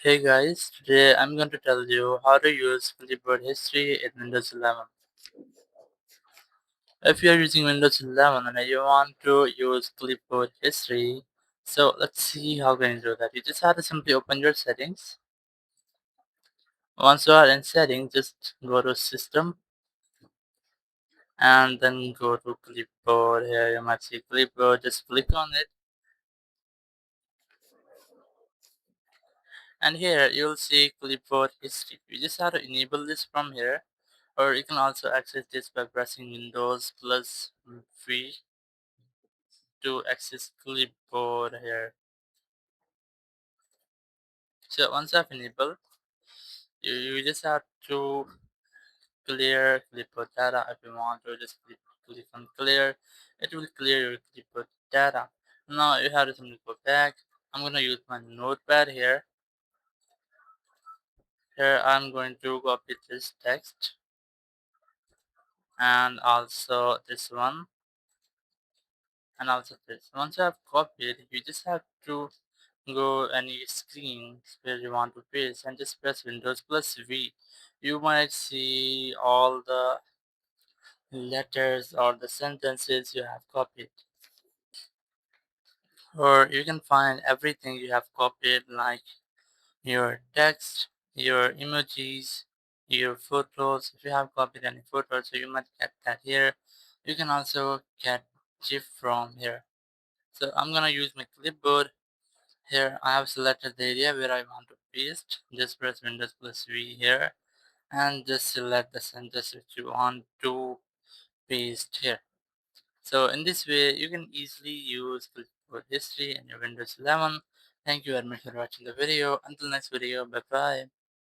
Hey guys, today I'm going to tell you how to use Clipboard History in Windows 11. If you're using Windows 11 and you want to use Clipboard History, so let's see how can you do that. You just have to simply open your settings. Once you are in settings, just go to System and then go to Clipboard. Here you might see Clipboard, just click on it. And here you'll see Clipboard History. You just have to enable this from here, or you can also access this by pressing Windows plus V to access Clipboard here. So once I've enabled, you just have to clear Clipboard data. If you want to just click on clear, it will clear your Clipboard data. Now you have to simply go back. I'm gonna use my notepad here. Here I'm going to copy this text and also this one and also this. Once you have copied, you just have to go any screens where you want to paste and just press Windows plus V. You might see all the letters or the sentences you have copied, or you can find everything you have copied, like your text, your emojis, your photos. If you have copied any photos, so you might get that here. You can also get GIF from here. So I'm gonna use my clipboard. Here I have selected the area where I want to paste. Just press Windows plus V here and just select the sentence which you want to paste here. So in this way you can easily use Clipboard History in your Windows 11. Thank you very much for watching the video. Until next video, bye bye.